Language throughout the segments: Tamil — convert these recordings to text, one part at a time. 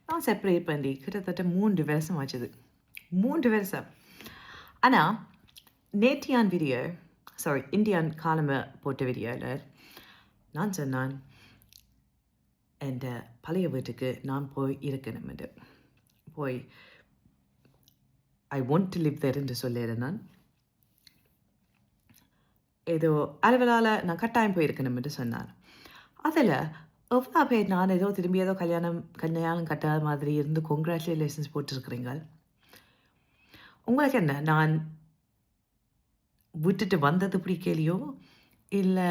நான் செப்பரேட் பண்ணி கிட்டத்தட்ட 3 வருஷம் ஆச்சுது. 3 வருஷம். ஆனா, நேத்தியான் வீடியோ இந்தியான் காலம போட்ட வீடியோல நான் சொன்னான், என்ற பழைய வீட்டுக்கு நான் போய் இருக்கணும்னு. போய் ஐ வாண்ட் டு லிவ் தேர் என்று சொல்லியிருந்தேன் நான். ஏதோ அலுவலால் நான் கட்டாயம் போயிருக்கணும் என்று சொன்னார். அதில் எவ்வளோ பேர் நான் ஏதோ திரும்பி ஏதோ கல்யாணம் கட்டாத மாதிரி இருந்து கொங்க்ராச்சுலேஷன்ஸ் போட்டிருக்கிறீங்க. உங்களுக்கு என்ன, நான் விட்டுட்டு வந்தது பிடிக்கலையோ, இல்லை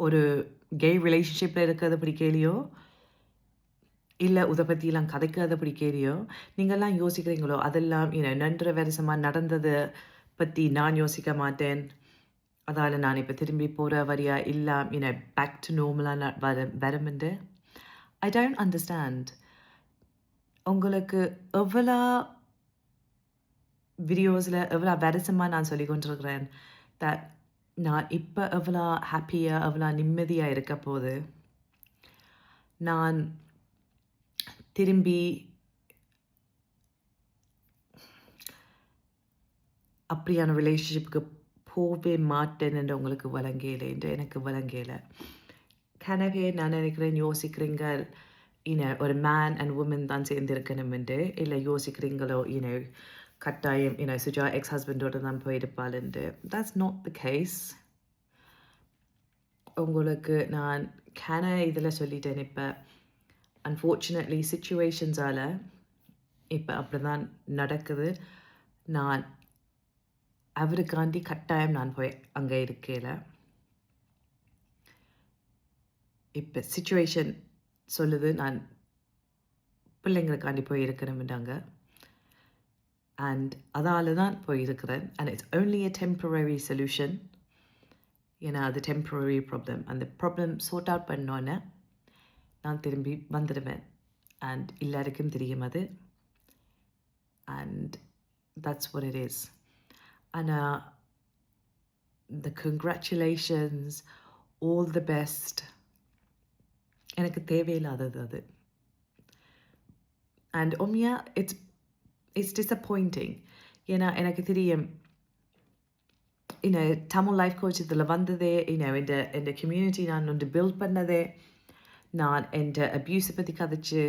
ஒரு கே ரிலேஷன்ஷிப்பில் இருக்கிறது பிடிக்கலையோ, இல்லை இதை பற்றிலாம் கதைக்கிறத பிடிக்கலையோ, நீங்கள்லாம் யோசிக்கிறீங்களோ அதெல்லாம் 2 வருஷமாக நடந்தது பற்றி நான் யோசிக்க மாட்டேன். அதால் நான் இப்போ திரும்பி போகிற வரியா இல்லை பேக் டு நார்மலாக வருமென்று. I don't understand. உங்களுக்கு எவ்வளோ வீடியோஸில் எவ்வளோ வருஷமாக நான் சொல்லி கொண்டிருக்கிறேன் தட் நான் இப்போ எவ்வளோ ஹாப்பியாக எவ்வளோ நிம்மதியாக இருக்க போது. நான் திரும்பி அப்படியான ரிலேஷன்ஷிப்புக்கு போகவே மாட்டேன் என்று உங்களுக்கு விளங்கலை என்று எனக்கு விளங்கலை. கனவே நான் நினைக்கிறேன் யோசிக்கிறீங்க ஒரு மேன் அண்ட் உமன் தான் சேர்ந்திருக்கணும் என்று, இல்லை யோசிக்கிறீங்களோ கட்டாயம் சுஜா எக்ஸ் ஹஸ்பண்டோடு தான் போயிருப்பாள் என்று. That's not the case. உங்களுக்கு நான் இதில் சொல்லிட்டேன். இப்போ அன்ஃபார்ச்சுனேட்லி சிச்சுவேஷன்ஸால் இப்போ அப்படி தான் நடக்குது. நான் அவருக்காண்டி கட்டாயம் நான் போய் அங்கே இருக்கல. இப்போ சிச்சுவேஷன் சொல்லுது நான் பிள்ளைங்களுக்காண்டி போய் இருக்கணும்ட்டாங்க. அண்ட் அதால் தான் போயிருக்கிறேன். And it's only a temporary solution. ஏன்னா அது டெம்பரரி ப்ராப்ளம். அந்த ப்ராப்ளம் சார்ட் அவுட் பண்ணோன்னே நான் திரும்பி வந்துடுவேன். அண்ட் எல்லாருக்கும் தெரியும் அது. And that's what it is. ஆனால் the congratulations, all the best, எனக்கு தேவையில்லாதது அது. அண்ட் உண்மையா இட்ஸ் டிசப்பாயிண்டிங். ஏன்னா எனக்கு தெரியும் தமிழ் லைஃப் கோச் இதில் வந்ததே இந்த கம்யூனிட்டி நான் ஒன்று பில்ட் பண்ணதே, நான் என்ற அப்யூஸை பற்றி கதைச்சு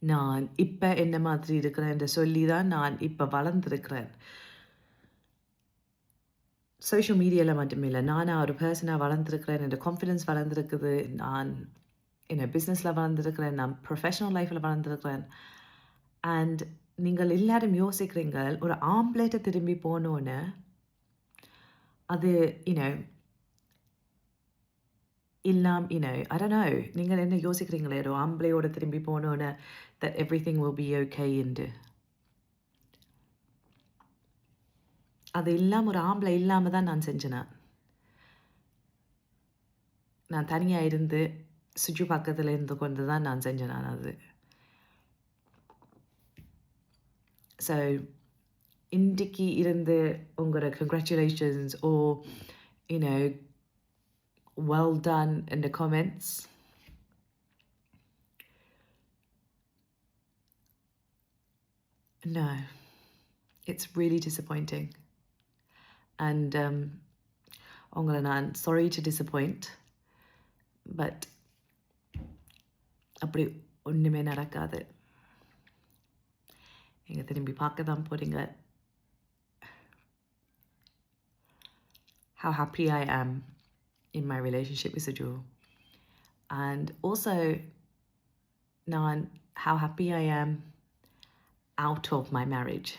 நான் இப்போ என்ன மாதிரி இருக்கிறேன் என்று சொல்லி தான் நான் இப்போ வளர்ந்துருக்கிறேன். சோஷியல் மீடியாவில் மட்டுமே இல்லை, நானாக ஒரு பர்சனாக வளர்ந்துருக்கிறேன். என்னோடய கான்ஃபிடென்ஸ் வளர்ந்துருக்குது. நான் பிஸ்னஸில் வளர்ந்துருக்கிறேன். நான் ப்ரொஃபஷனல் லைஃப்பில் வளர்ந்துருக்கிறேன். அண்ட் நீங்கள் எல்லாரும் யோசிக்கிறீங்க ஒரு ஆம்பளைட்ட திரும்பி போனோன்னு அது I don't know, நீங்கள் என்ன யோசிக்கிறீங்களே ஒரு ஆம்பளையோட திரும்பி போனோன்னு that everything will be okay என்று. அது இல்லாமல் ஒரு ஆம்பளை இல்லாமல் தான் நான் செஞ்சேன். நான் தனியாக இருந்து சுஜு பக்கத்தில் இருந்து கொண்டு தான் நான் செஞ்சேன் நான் அது. ஸோ இன்றைக்கு இருந்து உங்களோட congratulations oh well done in the comments. No, it's really disappointing. And உங்களை நான் sorry to disappoint, but அப்படி ஒன்றுமே நடக்காது. நீங்கள் திரும்பி பார்க்க தான் போகிறீங்க. How happy I am in my relationship with Suju. And also, how happy I am out of my marriage.